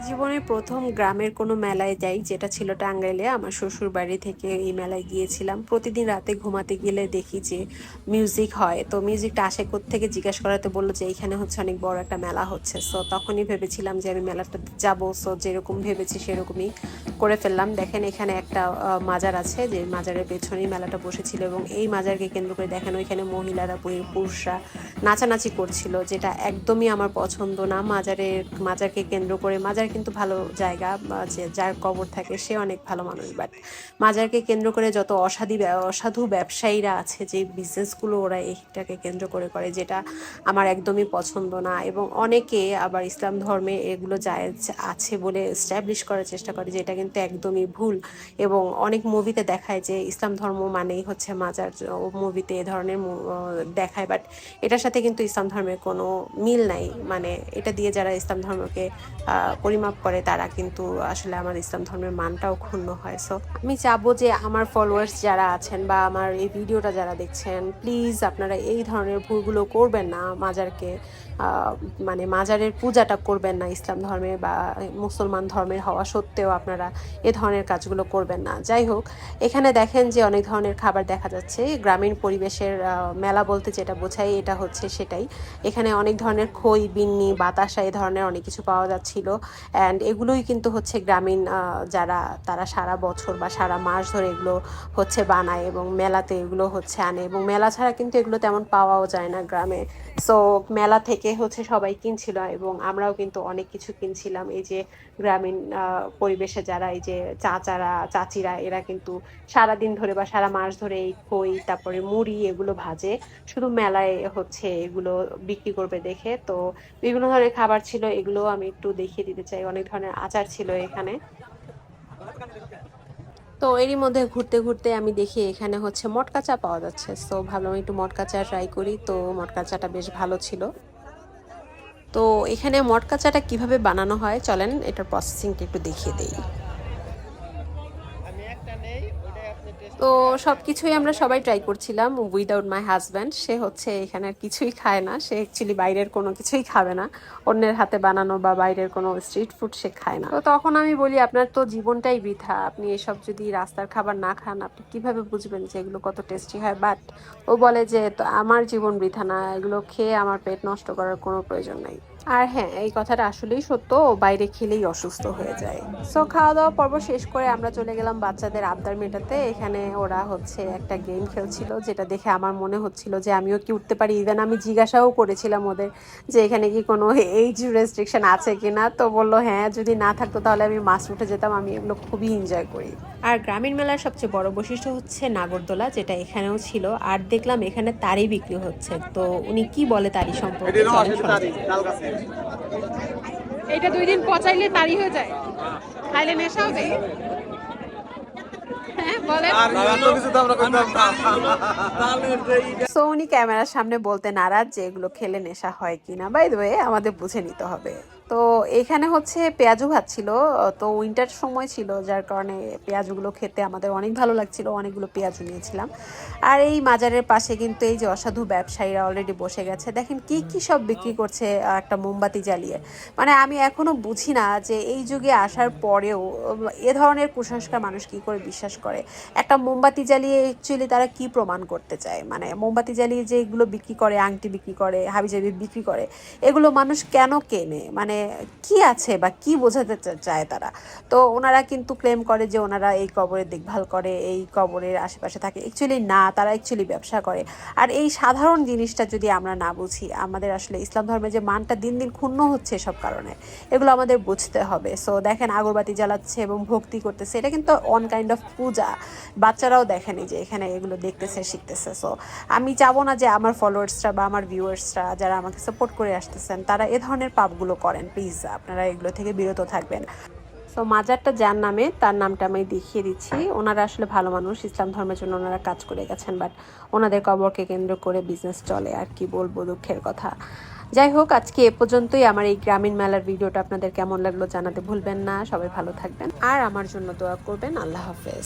জীবনে প্রথম গ্রামের কোনো মেলায় যাই, যেটা ছিল টাঙ্গাইলে। আমার শ্বশুর বাড়ি থেকে এই মেলায় গিয়েছিলাম। প্রতিদিন রাতে ঘুমাতে গেলে দেখি যে মিউজিক হয়, তো মিউজিকটা আসে থেকে জিজ্ঞাসা করাতে বললো যে এইখানে হচ্ছে অনেক বড় একটা মেলা হচ্ছে। সো তখনই ভেবেছিলাম যে আমি মেলাটা যাব। সো যেরকম ভেবেছি সেরকমই করে ফেললাম। দেখেন এখানে একটা মাজার আছে, যে মাজারের পেছনেই মেলাটা বসেছিল, এবং এই মাজারকে কেন্দ্র করে দেখেন ওইখানে মহিলারা পুরুষরা নাচানাচি করছিল, যেটা একদমই আমার পছন্দ না। মাজারকে কেন্দ্র করে, মাজার কিন্তু ভালো জায়গা, যে যার কবর থাকে সে অনেক ভালো মানুষ, বাট মাজারকে কেন্দ্র করে যত অসাধু ব্যবসায়ীরা আছে, যে বিজনেসগুলো ওরা এইটাকে কেন্দ্র করে করে, যেটা আমার একদমই পছন্দ না। এবং অনেকে আবার ইসলাম ধর্মে এগুলো জায়েজ আছে বলে এস্টাবলিশ করার চেষ্টা করে, যেটা কিন্তু একদমই ভুল। এবং অনেক মুভিতে দেখায় যে ইসলাম ধর্ম মানেই হচ্ছে মাজার, মুভিতে এ ধরনের দেখায়, বাট এটার সাথে কিন্তু ইসলাম ধর্মের কোনো মিল নাই। মানে এটা দিয়ে যারা ইসলাম ধর্মকে পরিমাপ করে, তারা কিন্তু আসলে আমার ইসলাম ধর্মের মানটাও ক্ষুণ্ণ হয়। সো আমি চাবো যে আমার ফলোয়ার্স যারা আছেন বা আমার এই ভিডিওটা যারা দেখছেন, প্লিজ আপনারা এই ধরনের ভুলগুলো করবেন না। মাজারকে মানে মাজারের পূজাটা করবেন না ইসলাম ধর্মে বা মুসলমান ধর্মের হওয়া সত্ত্বেও আপনারা এ ধরনের কাজগুলো করবেন না। যাই হোক, এখানে দেখেন যে অনেক ধরনের খাবার দেখা যাচ্ছে। গ্রামীণ পরিবেশের মেলা বলতে যেটা বোঝায় এটা হচ্ছে সেটাই। এখানে অনেক ধরনের খই, বিন্নি, বাতাসা এ ধরনের অনেক কিছু পাওয়া যাচ্ছিল। অ্যান্ড এগুলোই কিন্তু হচ্ছে গ্রামীণ যারা, তারা সারা বছর বা সারা মাস ধরে এগুলো হচ্ছে বানায় এবং মেলাতে এগুলো হচ্ছে আনে। এবং মেলা ছাড়া কিন্তু এগুলো তেমন পাওয়াও যায় না গ্রামে। সো মেলা থেকে হচ্ছে সবাই কিনছিল, এবং আমরাও কিন্তু অনেক কিছু কিনছিলাম। এই যে গ্রামীণ পরিবেশে যারা, এই যে চাচারা চাচিরা, এরা কিন্তু সারাদিন ধরে বা সারা মাস ধরে এই খই, তারপরে মুড়ি এগুলো ভাজে, শুধু মেলায় হচ্ছে এগুলো বিক্রি করবে দেখে। তো বিভিন্ন ধরনের খাবার ছিল, এগুলো আমি একটু দেখিয়ে দিতে চাই। অনেক ধরনের আচার ছিল এখানে। তো এরই মধ্যে ঘুরতে ঘুরতে আমি দেখি এখানে হচ্ছে মটকা চা পাওয়া যাচ্ছে। সো ভাবলাম একটু মটকা চা ট্রাই করি। তো মটকা চাটা বেশ ভালো ছিল। তো এখানে মটকা চাটা কিভাবে বানানো হয়, চলেন এটার প্রসেসিংটা একটু দেখিয়ে দিই। তো সবকিছুই আমরা সবাই ট্রাই করছিলাম উইদাউট মাই হাজব্যান্ড। সে হচ্ছে এখানে আর কিছুই খায় না, সে অ্যাকচুয়ালি বাইরের কোনো কিছুই খাবে না। অন্যের হাতে বানানো বা বাইরের কোনো স্ট্রিট ফুড সে খায় না। তো তখন আমি বলি, আপনার তো জীবনটাই বৃথা, আপনি এসব যদি রাস্তার খাবার না খান, আপনি কিভাবে বুঝবেন যে এগুলো কত টেস্টি হয়? বাট ও বলে যে তো আমার জীবন বৃথা না, এগুলো খেয়ে আমার পেট নষ্ট করার কোনো প্রয়োজন নেই। আর হ্যাঁ, এই কথাটা আসলেই সত্য, ও বাইরে খেলেই অসুস্থ হয়ে যায়। সো খাওয়া দাওয়া পর্ব শেষ করে আমরা চলে গেলাম বাচ্চাদের আবদার মেটাতে। এখানে ওরা হচ্ছে একটা গেম খেলছিল, যেটা দেখে আমার মনে হচ্ছিল যে আমিও কি উঠতে পারি। ইভেন আমি জিজ্ঞাসাও করেছিলাম ওদের যে এখানে কি কোনো এইজ রেস্ট্রিকশন আছে কিনা। তো বললো হ্যাঁ, যদি না থাকতো তাহলে আমি মাস্ট উঠে যেতাম, আমি এগুলো খুবই এনজয় করি। আর গ্রামীণ মেলার সবচেয়ে বড় বৈশিষ্ট্য হচ্ছে নাগরদোলা, যেটা এখানেও ছিল। আর দেখলাম এখানে তারি বিক্রি হচ্ছে। তো উনি কি বলে তারি সম্পর্কে, চলেন শোনা যাক। এটা 2 দিন পচাইলে তারি হয়ে যায়, খাইলে নেশা হবে। হ্যাঁ বলেন। সো উনি ক্যামেরার সামনে বলতে নারাজ যে এগুলো খেলে নেশা হয় কিনা। বাই দ্য ওয়ে, আমাদের বুঝে নিতে হবে। তো এখানে হচ্ছে পেঁয়াজু ভাত ছিল। তো উইন্টার সময় ছিল, যার কারণে পেঁয়াজুগুলো খেতে আমাদের অনেক ভালো লাগছিল, অনেকগুলো পেঁয়াজু নিয়েছিলাম। আর এই মাজারের পাশে কিন্তু এই যে অসাধু ব্যবসায়ীরা অলরেডি বসে গেছে, দেখেন কি কি সব বিক্রি করছে একটা মোমবাতি জ্বালিয়ে। মানে আমি এখনো বুঝি না যে এই যুগে আসার পরেও এ ধরনের কুসংস্কার মানুষ কি করে বিশ্বাস করে। একটা মোমবাতি জ্বালিয়ে অ্যাকচুয়ালি তারা কি প্রমাণ করতে চায়? মানে মোমবাতি জ্বালিয়ে যে এগুলো বিক্রি করে, আংটি বিক্রি করে, হাবিজাবি বিক্রি করে, এগুলো মানুষ কেন কেনে? মানে কি আছে বা কি বোঝাতে চায় তারা? তো ওনারা কিন্তু ক্লেম করে যে ওনারা এই কবরের দেখভাল করে, এই কবরের আশেপাশে থাকে। অ্যাকচুয়ালি না, তারা অ্যাকচুয়ালি ব্যবসা করে। আর এই সাধারণ জিনিসটা যদি আমরা না বুঝি, আমাদের আসলে ইসলাম ধর্মের যে মানটা দিন দিন ক্ষুণ্ণ হচ্ছে সব কারণে, এগুলো আমাদের বুঝতে হবে। সো দেখেন আগরবাতি জ্বালাচ্ছে এবং ভক্তি করতেছে, এটা কিন্তু অন কাইন্ড অফ পূজা। বাচ্চারাও দেখেনি যে এখানে এগুলো দেখতেছে, শিখতেছে। সো আমি চাবো না যে আমার ফলোয়ার্সরা বা আমার ভিউয়ার্সরা যারা আমাকে সাপোর্ট করে আসতেছেন, তারা এ ধরনের পাপগুলো করেন। প্লিজ আপনারা এগুলো থেকে বিরত থাকবেন। তো মাজারটা যার নামে, তার নামটা আমি দেখিয়ে দিচ্ছি। ওনারা আসলে ভালো মানুষ, ইসলাম ধর্মের জন্য ওনারা কাজ করে গেছেন, বাট ওনাদের কবরকে কেন্দ্র করে বিজনেস চলে, আর কি বলবো, দুঃখের কথা। যাই হোক, আজকে এ পর্যন্তই। আমার এই গ্রামীণ মেলার ভিডিওটা আপনাদের কেমন লাগলো জানাতে ভুলবেন না। সবাই ভালো থাকবেন আর আমার জন্য দোয়া করবেন। আল্লাহ হাফেজ।